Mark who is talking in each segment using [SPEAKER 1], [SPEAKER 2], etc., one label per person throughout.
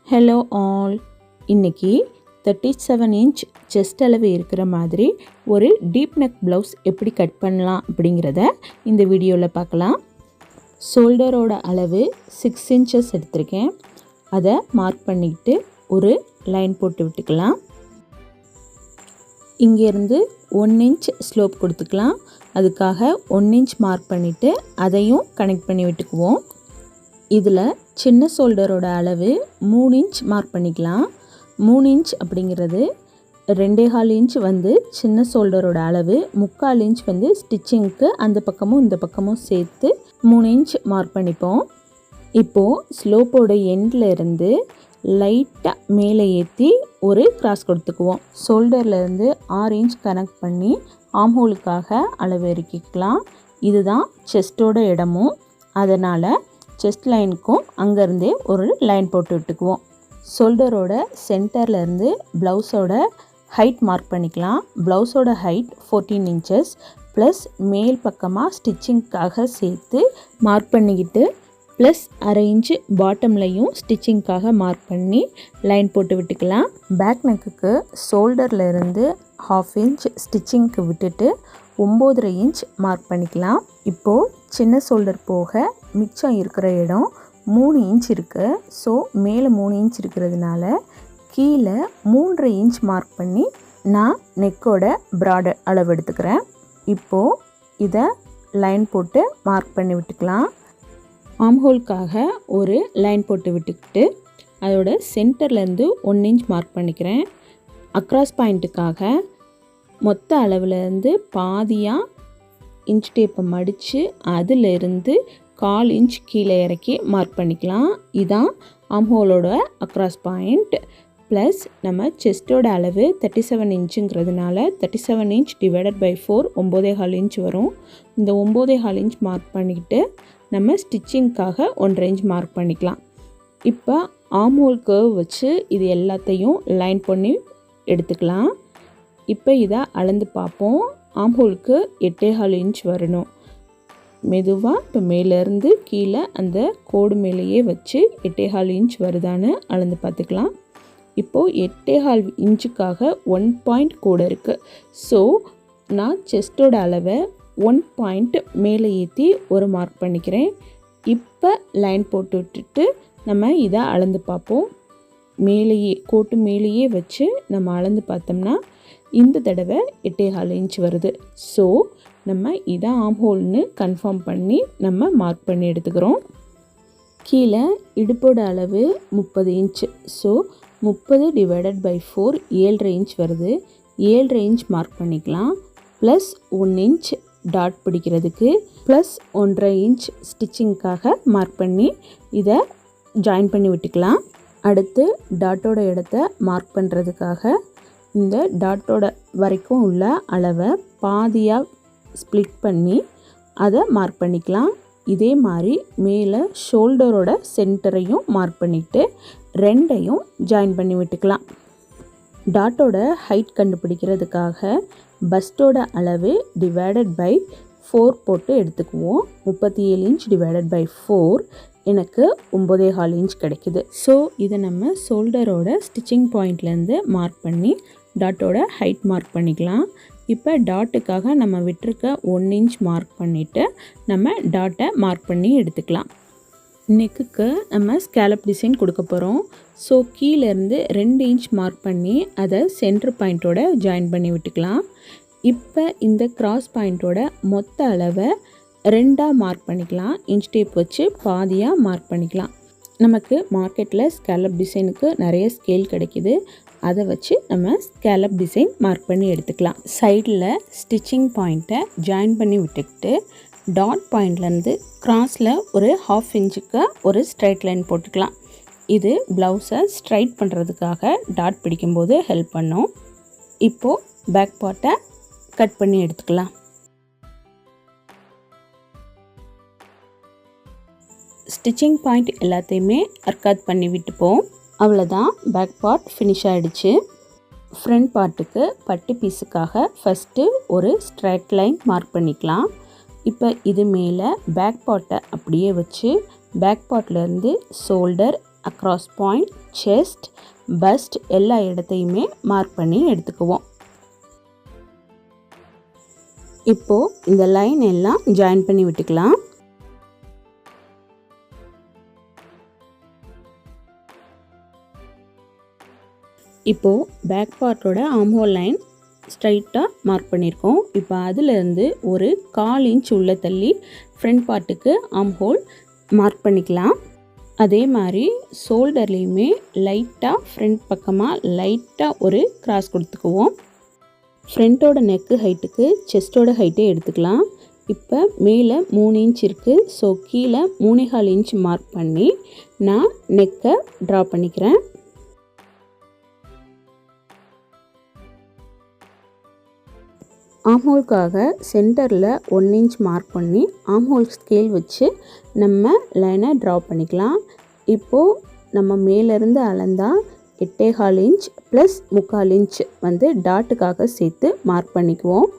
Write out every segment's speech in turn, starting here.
[SPEAKER 1] Hello all. இன்றைக்கி 37 inch chest அளவு இருக்கிற மாதிரி ஒரு டீப் நெக் ப்ளவுஸ் எப்படி கட் பண்ணலாம் அப்படிங்கிறத இந்த வீடியோவில் பார்க்கலாம். ஷோல்டரோட அளவு 6 இன்ச்சஸ் எடுத்திருக்கேன். அதை மார்க் பண்ணிக்கிட்டு ஒரு லைன் போட்டு விட்டுக்கலாம். இங்கேருந்து 1 இன்ச் ஸ்லோப் கொடுத்துக்கலாம். அதுக்காக 1 இன்ச் மார்க் பண்ணிவிட்டு அதையும் கனெக்ட் பண்ணி விட்டுக்குவோம். இதில் சின்ன ஷோல்டரோட அளவு 3 இன்ச் மார்க் பண்ணிக்கலாம். 3 இன்ச் அப்படிங்கிறது 2.25 இன்ச் வந்து சின்ன ஷோல்டரோட அளவு, 3/4 இன்ச் வந்து ஸ்டிச்சிங்க்கு அந்த பக்கமும் இந்த பக்கமும் சேர்த்து 3 இன்ச் மார்க் பண்ணிப்போம். இப்போது ஸ்லோப்போட எண்டில் இருந்து லைட்டாக மேலே ஏற்றி ஒரு கிராஸ் கொடுத்துக்குவோம். ஷோல்டர்லேருந்து 6 இன்ச் கனெக்ட் பண்ணி ஆம்ஹோலுக்காக அளவு இறக்கிக்கலாம். இதுதான் செஸ்ட்டோட இடமும், அதனால் செஸ்ட் லைனுக்கும் அங்கேருந்தே ஒரு லைன் போட்டு விட்டுக்குவோம். ஷோல்டரோட சென்டர்லேருந்து ப்ளவுஸோட ஹைட் மார்க் பண்ணிக்கலாம். ப்ளவுஸோட ஹைட் 14 இன்ச்சஸ் ப்ளஸ் மேல் பக்கமாக ஸ்டிச்சிங்க்காக சேர்த்து மார்க் பண்ணிக்கிட்டு ப்ளஸ் அரை இன்ச்சு பாட்டம்லையும் ஸ்டிச்சிங்க்காக மார்க் பண்ணி லைன் போட்டு விட்டுக்கலாம். பேக் நெக்குக்கு ஷோல்டர்லேருந்து 1/2 இன்ச் ஸ்டிச்சிங்க்கு விட்டுட்டு 9.5 இன்ச் மார்க் பண்ணிக்கலாம். இப்போது சின்ன ஷோல்டர் போக மிச்சம் இருக்கிற இடம் 3 இன்ச் இருக்குது. ஸோ மேலே 3 இன்ச் இருக்கிறதுனால கீழே 3.5 இன்ச் மார்க் பண்ணி நான் நெக்கோட ப்ராட் அளவு எடுத்துக்கிறேன். இப்போது இதை லைன் போட்டு மார்க் பண்ணி விட்டுக்கலாம். ஆம்ஹோலுக்காக ஒரு லைன் போட்டு விட்டுக்கிட்டு அதோட சென்டர்லேருந்து 1 இன்ச் மார்க் பண்ணிக்கிறேன். அக்ராஸ் பாயிண்ட்டுக்காக மொத்த அளவுலேருந்து பாதியாக இன்ச் டேப்பை மடித்து அதிலிருந்து 1/4 இன்ச் கீழே இறக்கி மார்க் பண்ணிக்கலாம். இதுதான் ஆம்ஹோலோட அக்ராஸ் பாயிண்ட். ப்ளஸ் நம்ம செஸ்ட்டோட அளவு 37 இன்ச்சுங்கிறதுனால 37 இன்ச் டிவைடட் பை 4 9.25 இன்ச் வரும். இந்த 9.25 இன்ச் மார்க் பண்ணிக்கிட்டு நம்ம ஸ்டிச்சிங்க்காக 1.5 இன்ச் மார்க் பண்ணிக்கலாம். இப்போ ஆம்ஹோல் கர்வ் வச்சு இது எல்லாத்தையும் லைன் பண்ணி எடுத்துக்கலாம். இப்போ இதை அளந்து பார்ப்போம். ஆம்ஹோலுக்கு 8.25 இன்ச் வரணும். மெதுவாக இப்போ மேலேருந்து கீழே அந்த கோடு மேலேயே வச்சு 8.25 இன்ச் வருதான்னு அளந்து பார்த்துக்கலாம். இப்போது 8.25 இன்ச்சுக்காக 1 பாயிண்ட் கோடு இருக்குது. ஸோ நான் செஸ்ட்டோட அளவை 1 பாயிண்ட் மேலே ஏற்றி ஒரு மார்க் பண்ணிக்கிறேன். இப்போ லைன் போட்டு விட்டுட்டு நம்ம இதை அளந்து பார்ப்போம். மேலேயே கோட்டு மேலேயே வச்சு நம்ம அளந்து பார்த்தோம்னா இந்த தடவை 8.25 இன்ச் வருது. ஸோ நம்ம இதை ஆம்ஹோல்னு கன்ஃபார்ம் பண்ணி நம்ம மார்க் பண்ணி எடுத்துக்கிறோம். கீழே இடுப்போட அளவு 30 inch. So 30 divided by 4 7.5 inch வருது. 7.5 இன்ச் மார்க் பண்ணிக்கலாம். ப்ளஸ் 1 இன்ச் டாட் பிடிக்கிறதுக்கு ப்ளஸ் 1.5 இன்ச் ஸ்டிச்சிங்க்காக மார்க் பண்ணி இதை ஜாயின் பண்ணி விட்டுக்கலாம். அடுத்து டாட்டோட இடத்த மார்க் பண்ணுறதுக்காக இந்த டாட்டோட வரைக்கும் உள்ள அளவை பாதியாக ஸ்ப்ளிட் பண்ணி அதை மார்க் பண்ணிக்கலாம். இதே மாதிரி மேலே ஷோல்டரோட சென்டரையும் மார்க் பண்ணிவிட்டு 2ஐயும் ஜாயின் பண்ணி விட்டுக்கலாம். டாட்டோட ஹைட் கண்டுபிடிக்கிறதுக்காக பஸ்டோட அளவு டிவைடட் பை 4 போட்டு எடுத்துக்குவோம். 37 இன்ச் டிவைடட் பை 4 எனக்கு 9.25 இன்ச் கிடைக்குது. ஸோ இதை நம்ம ஷோல்டரோட ஸ்டிச்சிங் பாயிண்ட்லேருந்து மார்க் பண்ணி டாட்டோட ஹைட் மார்க் பண்ணிக்கலாம். இப்போ டாட்டுக்காக நம்ம விட்டுருக்க 1 இன்ச் மார்க் பண்ணிவிட்டு நம்ம டாட்டை மார்க் பண்ணி எடுத்துக்கலாம். நெக்குக்கு நம்ம ஸ்கேலப் டிசைன் கொடுக்க போகிறோம். ஸோ கீழேருந்து 2 இன்ச் மார்க் பண்ணி அதை சென்டர் பாயிண்ட்டோட ஜாயின் பண்ணி விட்டுக்கலாம். இப்போ இந்த கிராஸ் பாயிண்ட்டோட மொத்த அளவை 2ஆக மார்க் பண்ணிக்கலாம். இன்ச் டேப் வச்சு பாதியாக மார்க் பண்ணிக்கலாம். நமக்கு மார்க்கெட்டில் ஸ்கேலப் டிசைனுக்கு நிறைய ஸ்கேல் கிடைக்கிது. அதை வச்சு நம்ம ஸ்கேலப் டிசைன் மார்க் பண்ணி எடுத்துக்கலாம். சைடில் ஸ்டிச்சிங் பாயிண்ட்டை ஜாயின் பண்ணி விட்டுக்கிட்டு டாட் பாயிண்ட்லேருந்து கிராஸில் ஒரு 1/2 இன்ச்சுக்கு ஒரு ஸ்ட்ரைட் லைன் போட்டுக்கலாம். இது ப்ளவுஸை ஸ்ட்ரைட் பண்ணுறதுக்காக டாட் பிடிக்கும்போது ஹெல்ப் பண்ணும். இப்போது பேக் பார்ட்டை கட் பண்ணி எடுத்துக்கலாம். ஸ்டிச்சிங் பாயிண்ட் எல்லாத்தையுமே அர்க்காத் பண்ணி விட்டுப்போம். அவ்வளோதான், பேக் பார்ட் ஃபினிஷ் ஆகிடுச்சு. ஃப்ரண்ட் பார்ட்டுக்கு பட்டி பீஸுக்காக ஃபஸ்ட்டு ஒரு ஸ்ட்ரைட் லைன் மார்க் பண்ணிக்கலாம். இப்போ இது மேலே பேக் பார்ட்டை அப்படியே வச்சு பேக் பார்ட்லேருந்து shoulder across point, chest, bust எல்லா இடத்தையுமே மார்க் பண்ணி எடுத்துக்குவோம். இப்போது இந்த லைன் எல்லாம் ஜாயின் பண்ணி விட்டுக்கலாம். இப்போது பேக் பார்ட்டோட ஆம்ஹோல் லைன் ஸ்ட்ரைட்டாக மார்க் பண்ணியிருக்கோம். இப்போ அதிலேருந்து ஒரு 1/4 இன்ச் உள்ள தள்ளி ஃப்ரண்ட் பார்ட்டுக்கு ஆம்ஹோல் மார்க் பண்ணிக்கலாம். அதே மாதிரி ஷோல்டர்லேயுமே லைட்டாக ஃப்ரண்ட் பக்கமாக லைட்டாக ஒரு கிராஸ் கொடுத்துக்குவோம். ஃப்ரண்ட்டோட நெக்கு ஹைட்டுக்கு செஸ்ட்டோட ஹைட்டே எடுத்துக்கலாம். இப்போ மேலே 3 இன்ச் இருக்குது. ஸோ கீழே 3.25 இன்ச் மார்க் பண்ணி நான் நெக்கை ட்ரா பண்ணிக்கிறேன். ஆம்ஹோல்காக சென்டரில் 1 இன்ச் மார்க் பண்ணி ஆம்ஹோல் ஸ்கேல் வச்சு நம்ம லைனை ட்ரா பண்ணிக்கலாம். இப்போது நம்ம மேலேருந்து அளந்தா 8.25 இன்ச் ப்ளஸ் 3/4 இன்ச் வந்து டாட்டுக்காக சேர்த்து மார்க் பண்ணிக்குவோம்.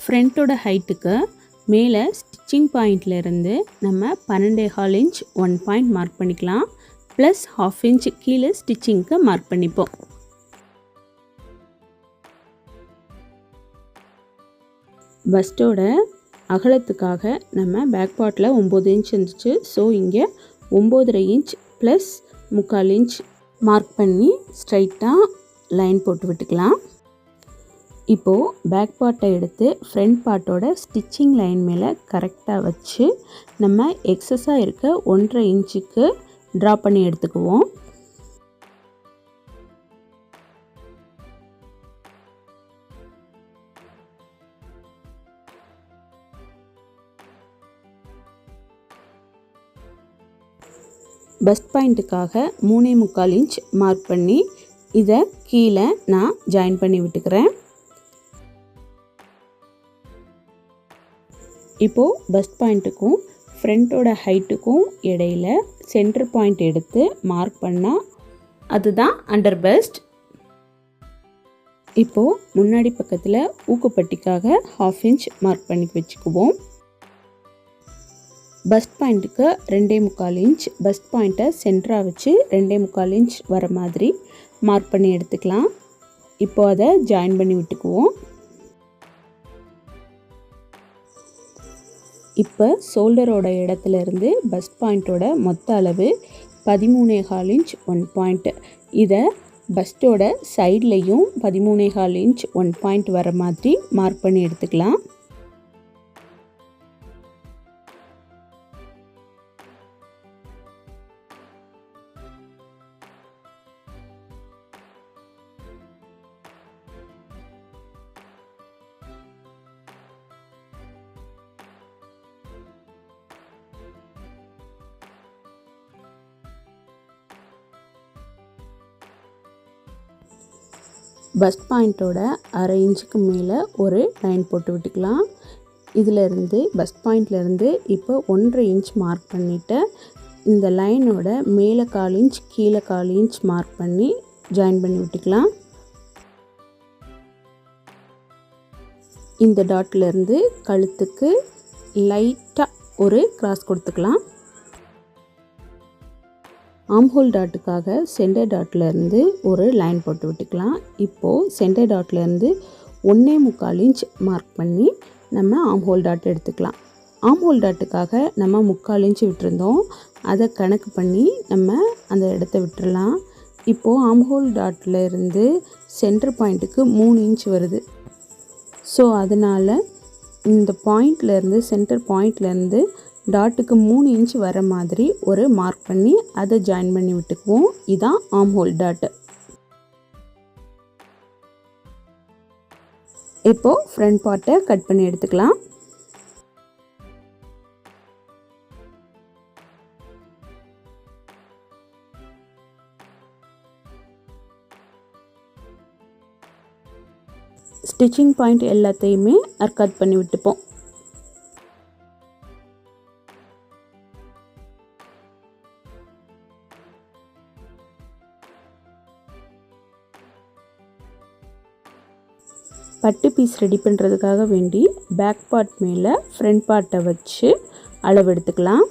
[SPEAKER 1] ஃப்ரண்ட்டோட ஹைட்டுக்கு மேலே ஸ்டிச்சிங் பாயிண்ட்லேருந்து நம்ம 12.25 இன்ச் 1 பாயிண்ட் மார்க் பண்ணிக்கலாம். ப்ளஸ் 1/2 இன்ச் கீழே ஸ்டிச்சிங்க்கு மார்க் பண்ணிப்போம். பஸ்ட்டோட அகலத்துக்காக நம்ம பேக் பார்ட்டில் 9 இன்ச் இருந்துச்சு. ஸோ இங்கே 9.5 இன்ச் ப்ளஸ் 3/4 இன்ச் மார்க் பண்ணி ஸ்ட்ரைட்டாக லைன் போட்டு விட்டுக்கலாம். இப்போது பேக் பார்ட்டை எடுத்து ஃப்ரண்ட் பார்ட்டோட ஸ்டிச்சிங் லைன் மேலே கரெக்டாக வச்சு நம்ம எக்ஸஸாக இருக்க 1.5 இன்ச்சுக்கு ட்ரா பண்ணி எடுத்துக்குவோம். பஸ்ட் பாயிண்ட்டுக்காக 3.25 இன்ச் மார்க் பண்ணி இதை கீழே நான் ஜாயின் பண்ணி விட்டுக்கிறேன். இப்போது பஸ்ட் பாயிண்ட்டுக்கும் ஃப்ரண்ட்டோட ஹைட்டுக்கும் இடையில் சென்டர் பாயிண்ட் எடுத்து மார்க் பண்ணால் அதுதான் அண்டர் பஸ்ட். இப்போது முன்னாடி பக்கத்தில் ஊக்குப்பட்டிக்காக 1/2 இன்ச் மார்க் பண்ணி வச்சுக்குவோம். பஸ்ட் பாயிண்ட்டுக்கு 2.25 இன்ச் பஸ்ட் பாயிண்ட்டை சென்டராக வச்சு 2.25 இன்ச் வர மாதிரி மார்க் பண்ணி எடுத்துக்கலாம். இப்போது அதை ஜாயின் பண்ணி விட்டுக்குவோம். இப்போ ஷோல்டரோட இடத்துலேருந்து பஸ்ட் பாயிண்ட்டோட மொத்த அளவு 13.25 இன்ச் 1 பாயிண்ட். இதை பஸ்ட்டோட சைட்லேயும் 13.25 இன்ச் 1 பாயிண்ட் வர மாதிரி மார்க் பண்ணி எடுத்துக்கலாம். பஸ்ட் பாயிண்ட்டோட 1/2 இன்ச்சுக்கு மேலே ஒரு லைன் போட்டு விட்டுக்கலாம். இதிலேருந்து பஸ்ட் பாயிண்ட்லேருந்து இப்போ 1.5 இன்ச் மார்க் பண்ணிவிட்டு இந்த லைனோட மேலே 1/4 இன்ச் கீழே 1/4 இன்ச் மார்க் பண்ணி ஜாயின் பண்ணி விட்டுக்கலாம். இந்த டாட்லேருந்து கழுத்துக்கு லைட்டாக ஒரு கிராஸ் கொடுத்துக்கலாம். ஆம்ஹோல் டாட்டுக்காக சென்டர் டாட்லேருந்து ஒரு லைன் போட்டு விட்டுக்கலாம். இப்போது சென்டர் டாட்லேருந்து 1.25 இன்ச் மார்க் பண்ணி நம்ம ஆம்ஹோல் டாட் எடுத்துக்கலாம். ஆம்ஹோல் டாட்டுக்காக நம்ம 3/4 இன்ச் விட்டுருந்தோம். அதை கணக்கு பண்ணி நம்ம அந்த இடத்த விட்டுறலாம். இப்போது ஆம்ஹோல் டாட்லேருந்து சென்டர் பாயிண்ட்டுக்கு 3 இன்ச் வருது. ஸோ அதனால் இந்த பாயிண்ட்லேருந்து சென்டர் பாயிண்ட்லேருந்து டாட்டுக்கு 3 இன்ச் வர மாதிரி ஒரு மார்க் பண்ணி அதை ஜாயின் பண்ணி விட்டுக்குவோம். இதான் ஆம்ஹோல் டாட்டு. இப்போது ஃப்ரண்ட் பார்ட்டை கட் பண்ணி எடுத்துக்கலாம். ஸ்டிச்சிங் பாயிண்ட் எல்லாத்தையுமே கட் பண்ணி விட்டுப்போம்.
[SPEAKER 2] பட்டு பீஸ் ரெடி பண்ணுறதுக்காக வேண்டி பேக் பார்ட் மேலே ஃப்ரண்ட் பார்ட்டை வச்சு அளவு எடுத்துக்கலாம்.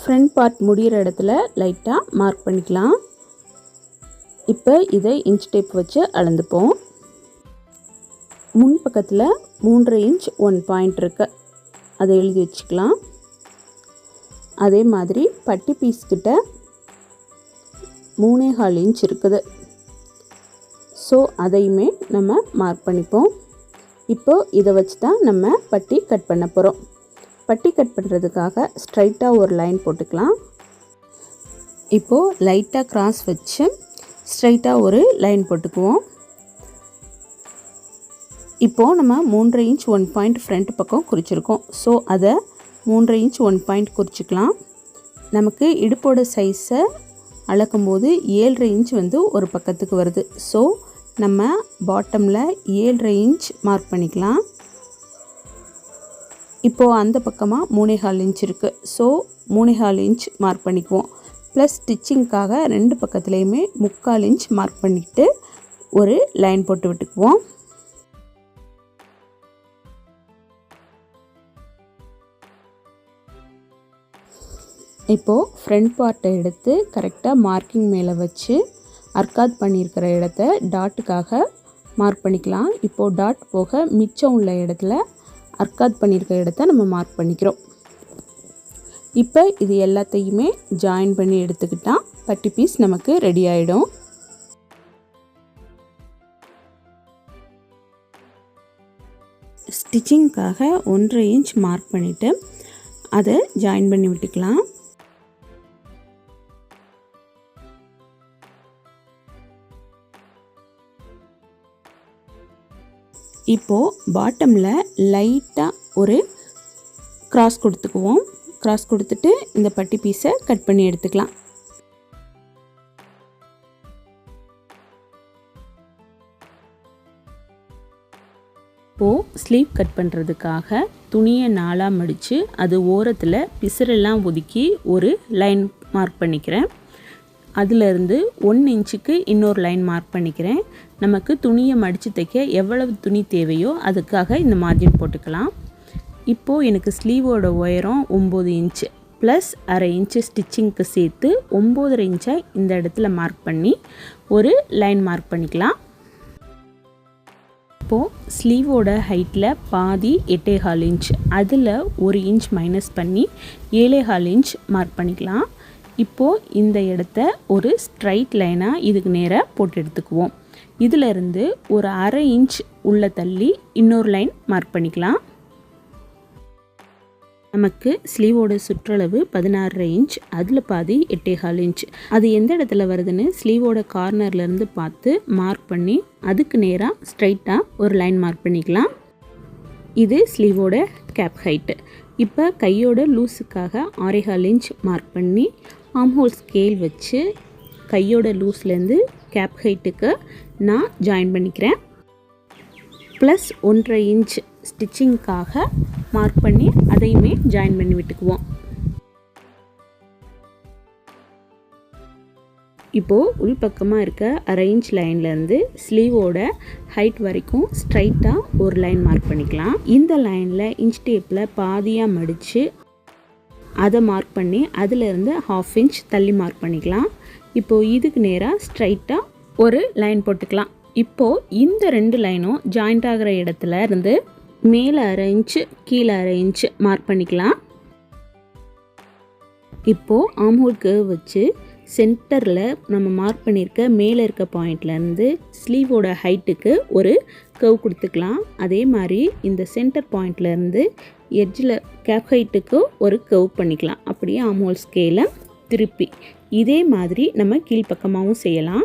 [SPEAKER 2] ஃப்ரண்ட் பார்ட் முடிகிற இடத்துல லைட்டாக மார்க் பண்ணிக்கலாம். இப்போ இதை இன்ச் டேப் வச்சு அளந்துப்போம். முன் பக்கத்தில் 3.5 இன்ச் 1 பாயிண்ட் இருக்கு, அதை எழுதி வச்சுக்கலாம். அதே மாதிரி பட்டி பீஸ் கிட்ட 3.25 இன்ச் இருக்குது. ஸோ அதையுமே நம்ம மார்க் பண்ணிப்போம். இப்போது இதை வச்சு தான் நம்ம பட்டி கட் பண்ண போகிறோம். பட்டி கட் பண்ணுறதுக்காக ஸ்ட்ரைட்டாக ஒரு லைன் போட்டுக்கலாம். இப்போது லைட்டாக கிராஸ் வச்சு ஸ்ட்ரைட்டாக ஒரு லைன் போட்டுக்குவோம். இப்போது நம்ம 3.5 இன்ச் 1 பாயிண்ட் ஃப்ரண்ட் பக்கம் குறிச்சிருக்கோம். ஸோ அதை 3.5 இன்ச் 1 பாயிண்ட் குறிச்சிக்கலாம். நமக்கு இடுப்போட சைஸை அளக்கும்போது 7.5 இன்ச் வந்து ஒரு பக்கத்துக்கு வருது. ஸோ நம்ம பாட்டமில் 7.5 இன்ச் மார்க் பண்ணிக்கலாம். இப்போது அந்த பக்கமாக 3.25 இன்ச் இருக்குது. ஸோ 3.25 இன்ச் மார்க் பண்ணிக்குவோம். ப்ளஸ் ஸ்டிச்சிங்க்காக 2 பக்கத்துலேயுமே 3/4 இன்ச் மார்க் பண்ணிவிட்டு ஒரு லைன் போட்டு விட்டுக்குவோம். இப்போது ஃப்ரண்ட் பார்ட்டை எடுத்து கரெக்டாக மார்க்கிங் மேலே வச்சு அர்க்காத் பண்ணியிருக்கிற இடத்த டாட்டுக்காக மார்க் பண்ணிக்கலாம். இப்போது டாட் போக மிச்சம் உள்ள இடத்துல அர்க்காத் பண்ணியிருக்கிற இடத்த நம்ம மார்க் பண்ணிக்கிறோம். இப்போ இது எல்லாத்தையுமே ஜாயின் பண்ணி எடுத்துக்கிட்டால் பட்டி பீஸ் நமக்கு ரெடி ஆகிடும். ஸ்டிச்சிங்க்காக 1.5 இன்ச் மார்க் பண்ணிவிட்டு அதை ஜாயின் பண்ணி விட்டுக்கலாம். இப்போது பாட்டமில் லைட்டாக ஒரு கிராஸ் கொடுத்துக்குவோம். கிராஸ் கொடுத்துட்டு இந்த பட்டி பீஸை கட் பண்ணி எடுத்துக்கலாம். இப்போது ஸ்லீவ் கட் பண்ணுறதுக்காக துணியை 4ஆக மடித்து அது ஓரத்தில் பிசுரெல்லாம் ஒதுக்கி ஒரு லைன் மார்க் பண்ணிக்கிறேன். அதிலிருந்து 1 இன்ச்சுக்கு இன்னொரு லைன் மார்க் பண்ணிக்கிறேன். நமக்கு துணியை மடித்து தைக்க எவ்வளவு துணி தேவையோ அதுக்காக இந்த மார்ஜின் போட்டுக்கலாம். இப்போது எனக்கு ஸ்லீவோட உயரம் 9 இன்ச்சு ப்ளஸ் 1/2 இன்ச்சு ஸ்டிச்சிங்க்கு சேர்த்து 9.5 இன்ச்சை இந்த இடத்துல மார்க் பண்ணி ஒரு லைன் மார்க் பண்ணிக்கலாம். இப்போது ஸ்லீவோட ஹைட்டில் பாதி 8.25 இன்ச், அதில் 1 இன்ச் மைனஸ் பண்ணி 7.25 இன்ச் மார்க் பண்ணிக்கலாம். இப்போது இந்த இடத்த ஒரு ஸ்ட்ரைட் லைனாக இதுக்கு நேராக போட்டு எடுத்துக்குவோம். இதிலிருந்து ஒரு 1/2 இன்ச் உள்ள தள்ளி இன்னொரு லைன் மார்க் பண்ணிக்கலாம். நமக்கு ஸ்லீவோட சுற்றளவு 16.5 இன்ச், அதில் பாதி 8.25 இன்ச். அது எந்த இடத்துல வருதுன்னு ஸ்லீவோட கார்னர்லேருந்து பார்த்து மார்க் பண்ணி அதுக்கு நேராக ஸ்ட்ரைட்டாக ஒரு லைன் மார்க் பண்ணிக்கலாம். இது ஸ்லீவோட கேப் ஹைட்டு. இப்போ கையோட லூஸுக்காக 6.25 இன்ச் மார்க் பண்ணி ஆம்ஹோல் ஸ்கேல் வச்சு கையோட லூஸ்லேருந்து கேப் ஹைட்டுக்கு நான் ஜாயின் பண்ணிக்கிறேன். ப்ளஸ் 1.5 இன்ச் ஸ்டிச்சிங்க்காக மார்க் பண்ணி அதையுமே ஜாயின் பண்ணி விட்டுக்குவோம். இப்போது உள்பக்கமாக இருக்க 1/2 இன்ச் லைன்லேருந்து ஸ்லீவோட ஹைட் வரைக்கும் ஸ்ட்ரைட்டாக ஒரு லைன் மார்க் பண்ணிக்கலாம். இந்த லைனில் இன்ச் டேப்பில் பாதியாக மடித்து அதை மார்க் பண்ணி அதிலிருந்து 1/2 இன்ச் தள்ளி மார்க் பண்ணிக்கலாம். இப்போது இதுக்கு நேராக ஸ்ட்ரைட்டாக ஒரு லைன் போட்டுக்கலாம். இப்போது இந்த 2 லைனும் ஜாயிண்ட் ஆகிற இடத்துல இருந்து மேலே 1/2 இன்ச்சு கீழே 1/2 இன்ச்சு மார்க் பண்ணிக்கலாம். இப்போது ஆம்ஹோல் கர்வ் வச்சு சென்டரில் நம்ம மார்க் பண்ணியிருக்க மேலே இருக்க பாயிண்ட்லேருந்து ஸ்லீவோட ஹைட்டுக்கு ஒரு கர்வ் கொடுத்துக்கலாம். அதே மாதிரி இந்த சென்டர் பாயிண்ட்லேருந்து எட்ஜில் கேப் ஹைட்டுக்கு ஒரு கர்வ் பண்ணிக்கலாம். அப்படியே ஆம்ஹோல் ஸ்கேலை திருப்பி இதே மாதிரி நம்ம கீழ்ப்பக்கமாகவும் செய்யலாம்.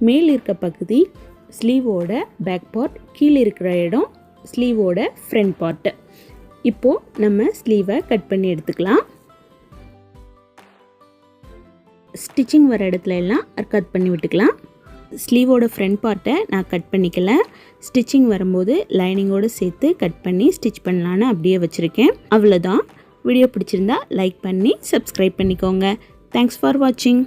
[SPEAKER 2] மேல் இருக்க பகுதி ஸ்லீவோட பேக் பார்ட், கீழே இருக்கிற இடம் ஸ்லீவோட ஃப்ரண்ட் பார்ட்டு. இப்போது நம்ம ஸ்லீவை கட் பண்ணி எடுத்துக்கலாம். ஸ்டிச்சிங் வர இடத்துல எல்லாம் கட் பண்ணி விட்டுக்கலாம். ஸ்லீவோட ஃப்ரண்ட் பார்ட்டை நான் கட் பண்ணிக்கல, ஸ்டிச்சிங் வரும்போது லைனிங்கோடு சேர்த்து கட் பண்ணி ஸ்டிச் பண்ணலான்னு அப்படியே வச்சுருக்கேன். அவ்வளோதான். வீடியோ பிடிச்சிருந்தா லைக் பண்ணி சப்ஸ்கிரைப் பண்ணிக்கோங்க. தேங்க்ஸ் ஃபார் வாட்சிங்.